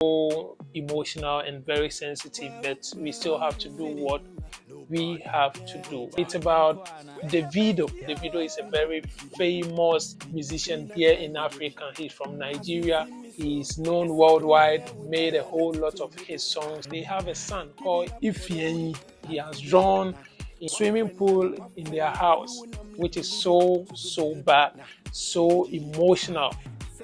so emotional and very sensitive, but we still have to do what we have to do. It's about Davido. Davido is a very famous musician here in Africa. He's from Nigeria. He's known worldwide, made a whole lot of his songs. They have a son called Ifeanyi. He has drawn a swimming pool in their house, which is so bad, so emotional,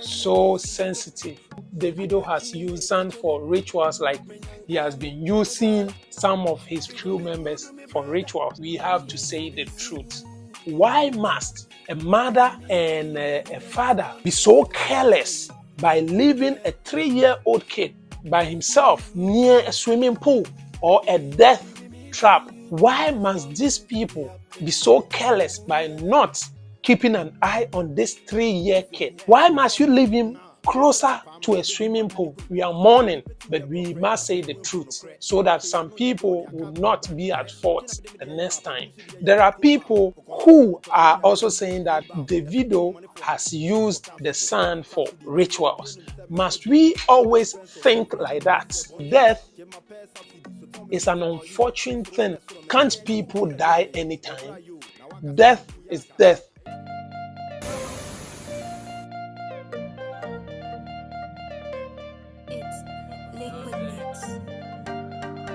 so sensitive. Davido has used sand for rituals, like he has been using some of his crew members for rituals. We have to say the truth. Why must a mother and a father be so careless by leaving a 3-year-old kid by himself near a swimming pool or a death trap? Why must these people be so careless by not keeping an eye on this 3-year kid? Why must you leave him closer to a swimming pool? We are mourning, but we must say the truth so that some people will not be at fault the next time. There are people who are also saying that Davido has used the sand for rituals. Must we always think like that? Death is an unfortunate thing. Can't people die anytime? Death is death.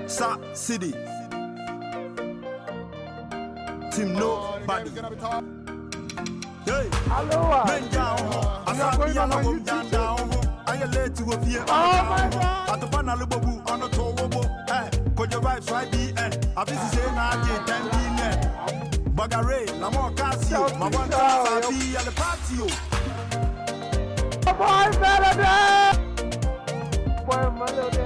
Sa City Team Nobody. Hey, hello. Men down, I saw going on YouTube. I am late to appear. Oh my God! At the panel bobu on the towo. Hey, put your vibes right be. I be saying I get 10 billion. Bagare, la more Casio. My one I be at the patio. Boy, melody. Boy, melody.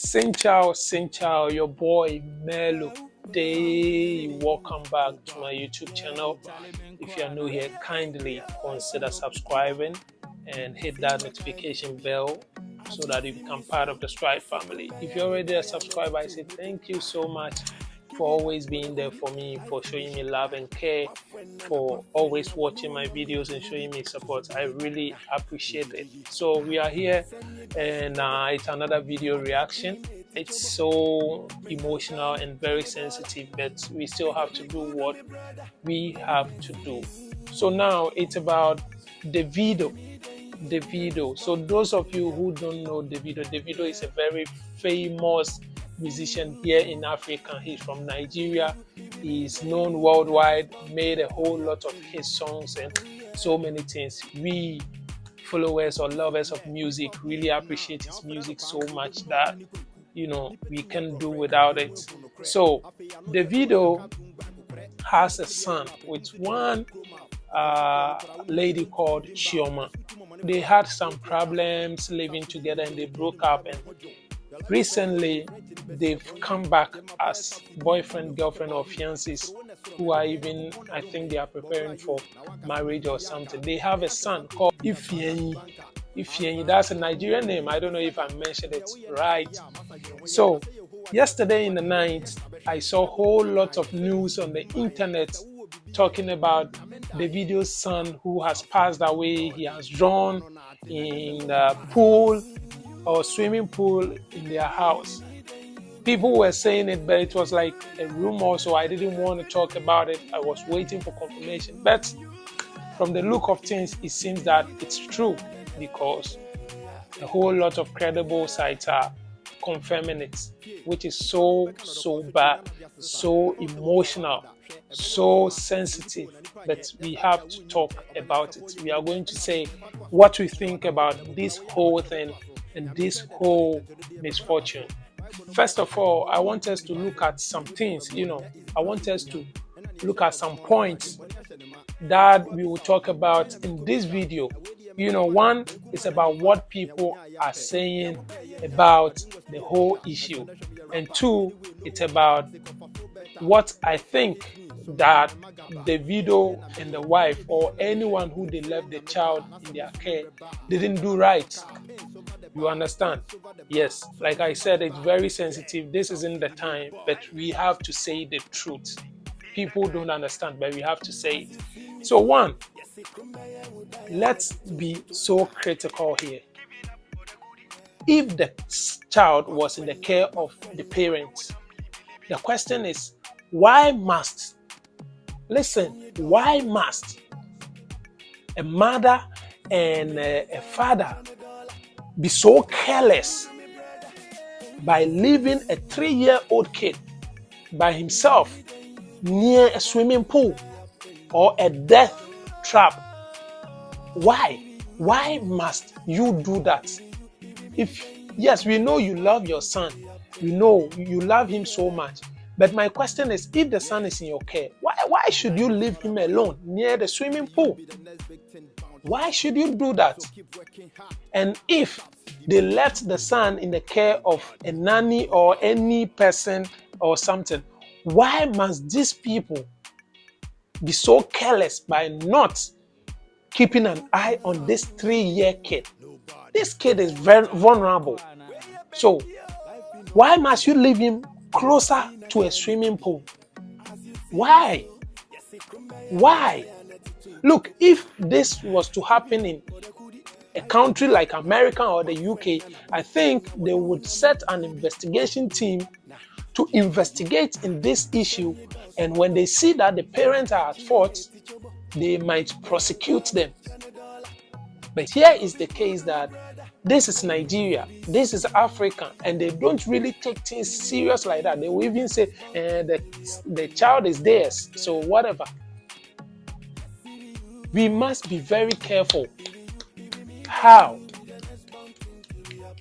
Sing Chow, your boy Melo Day. Welcome back to my YouTube channel. If you are new here, kindly consider subscribing and hit that notification bell so that you become part of the Stride family. If you're already a subscriber, I say thank you so much for always being there for me, for showing me love and care, for always watching my videos and showing me support. I really appreciate it. So we are here and it's another video reaction. It's so emotional and very sensitive, but we still have to do what we have to do. So now it's about Davido. So those of you who don't know Davido is a very famous musician here in Africa. He's from Nigeria. He's known worldwide, made a whole lot of his songs and so many things. We followers or lovers of music really appreciate his music so much that, you know, we can't do without it. So Davido has a son with one lady called Chioma. They had some problems living together and they broke up, and recently they've come back as boyfriend, girlfriend, or fiancés, who are even, I think they are preparing for marriage or something. They have a son called Ifeanyi. Ifeanyi, that's a Nigerian name. I don't know if I mentioned it right. So yesterday in the night, I saw a whole lot of news on the internet talking about Davido's son who has passed away. He has drawn in the pool or swimming pool in their house. People were saying it, but it was like a rumor, so I didn't want to talk about it. I was waiting for confirmation. But from the look of things, it seems that it's true, because a whole lot of credible sites are confirming it, which is so bad, so emotional, so sensitive. But we have to talk about it. We are going to say what we think about this whole thing and this whole misfortune. First of all, I want us to look at some things, I want us to look at some points that we will talk about in this video. One is about what people are saying about the whole issue. And two, it's about what I think that Davido and the wife or anyone who they left the child in their care didn't do right. You understand? Yes, like I said, it's very sensitive. This isn't the time, but we have to say the truth. People don't understand, but we have to say it. So one, let's be so critical here. If the child was in the care of the parents, the question is, why must a mother and a father be so careless by leaving a 3-year-old kid by himself near a swimming pool or a death trap? Why? Why must you do that? Yes, we know you love your son. We know you love him so much. But my question is, if the son is in your care, why should you leave him alone near the swimming pool? Why should you do that? And if they left the son in the care of a nanny or any person or something, why must these people be so careless by not keeping an eye on this 3-year kid? This kid is very vulnerable. So why must you leave him closer to a swimming pool? Why? Look, if this was to happen in a country like America or the UK, I think they would set an investigation team to investigate in this issue, and when they see that the parents are at fault, they might prosecute them. But here is the case that this is Nigeria, this is Africa, and they don't really take things serious like that. They will even say the child is theirs, so whatever. We must be very careful how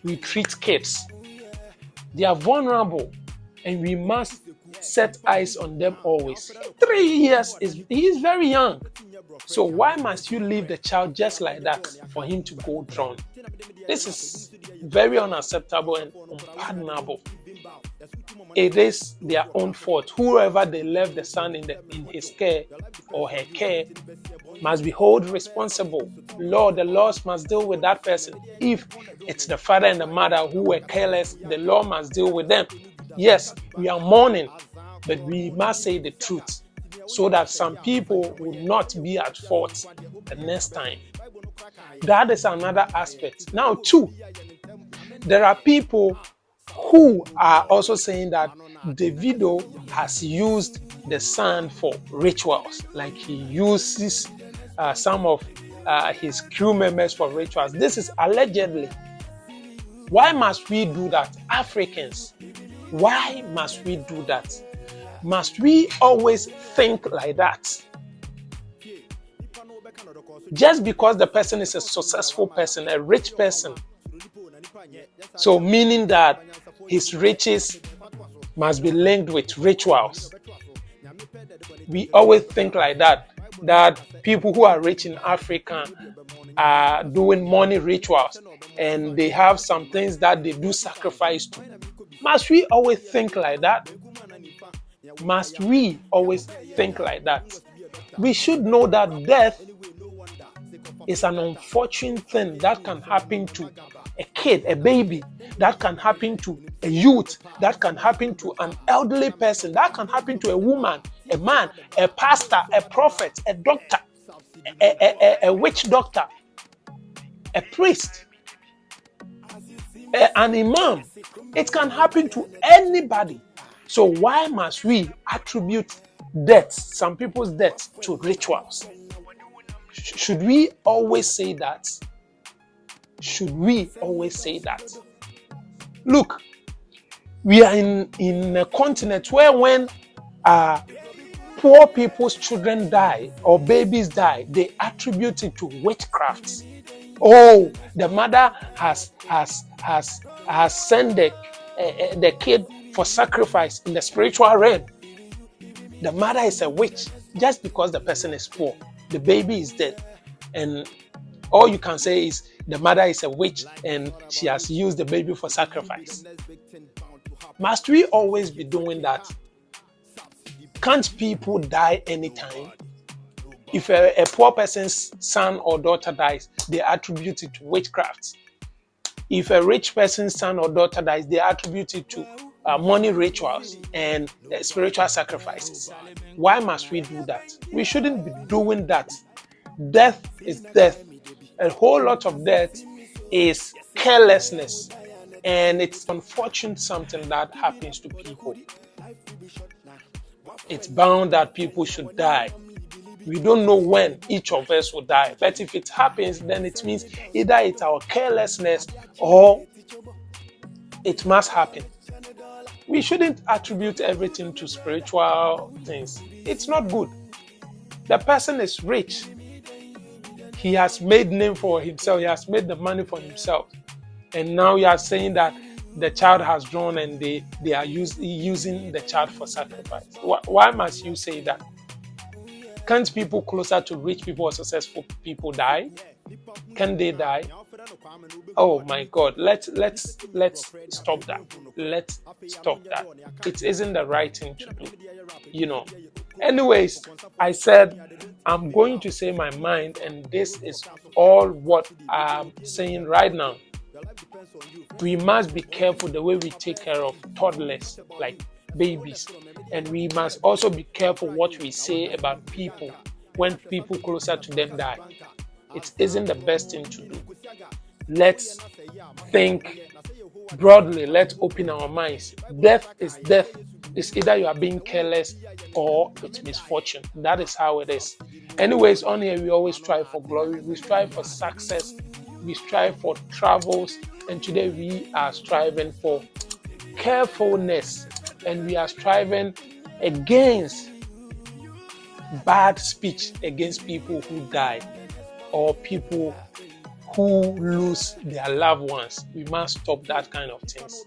we treat kids. They are vulnerable, and we must set eyes on them always. 3 years he is very young. So why must you leave the child just like that for him to go drown? This is very unacceptable and unpardonable. It is their own fault. Whoever they left the son in his care or her care must be held responsible. The laws must deal with that person. If it's the father and the mother who were careless, the law must deal with them. Yes, we are mourning, but we must say the truth so that some people will not be at fault the next time. That is another aspect. Now, too, there are people who are also saying that Davido has used the son for rituals, like he uses some of his crew members for rituals. This is allegedly. Why must we do that? Africans, why must we do that? Must we always think like that? Just because the person is a successful person, a rich person, so meaning that his riches must be linked with rituals. We always think like that people who are rich in Africa are doing money rituals and they have some things that they do sacrifice to. Must we always think like that? Must we always think like that? We should know that death is an unfortunate thing that can happen to a kid, a baby, that can happen to a youth, that can happen to an elderly person, that can happen to a woman, a man, a pastor, a prophet, a doctor, a witch doctor, a priest, an imam. It can happen to anybody. So why must we attribute death, some people's death, to rituals? Should we always say that? Should we always say that? Look, we are in a continent where when poor people's children die or babies die, they attribute it to witchcraft. Oh, the mother has sent the kid for sacrifice in the spiritual realm. The mother is a witch just because the person is poor. The baby is dead. And all you can say is the mother is a witch and she has used the baby for sacrifice. Must we always be doing that? Can't people die anytime? If a poor person's son or daughter dies, they attribute it to witchcraft. If a rich person's son or daughter dies, they attribute it to money rituals and spiritual sacrifices. Why must we do that? We shouldn't be doing that. Death is death. A whole lot of that is carelessness. And it's unfortunate something that happens to people. It's bound that people should die. We don't know when each of us will die. But if it happens, then it means either it's our carelessness or it must happen. We shouldn't attribute everything to spiritual things. It's not good. The person is rich. He has made name for himself. He has made the money for himself. And now you are saying that the child has grown and they are using the child for sacrifice. Why must you say that? Can't people closer to rich people or successful people die? Can they die? Oh my God! Let's stop that. Let's stop that. It isn't the right thing to do. Anyways, I said I'm going to say my mind, and this is all what I'm saying right now. We must be careful the way we take care of toddlers, like babies. And we must also be careful what we say about people when people closer to them die. It isn't the best thing to do. Let's think broadly. Let's open our minds. Death is death. It's either you are being careless or it's misfortune. That is how it is. Anyways, on here we always strive for glory. We strive for success. We strive for travels. And today we are striving for carefulness. And we are striving against bad speech against people who die or people who lose their loved ones. We must stop that kind of things.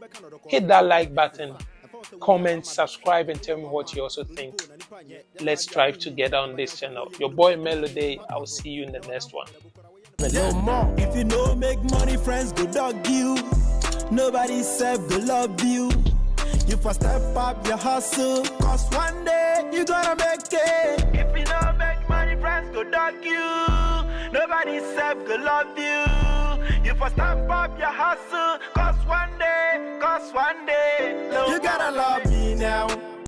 Hit that like button, comment, subscribe, and tell me what you also think. Let's strive together on this channel. Your boy Melody. I'll see you in the next one. If you know make money, friends go dog you. Nobody serve go love you. You first step up your hustle, cause one day you gonna make it. If you don't make money, friends go dog you. Nobody self go love you. You first step up your hustle, cause one day, you gotta love me now.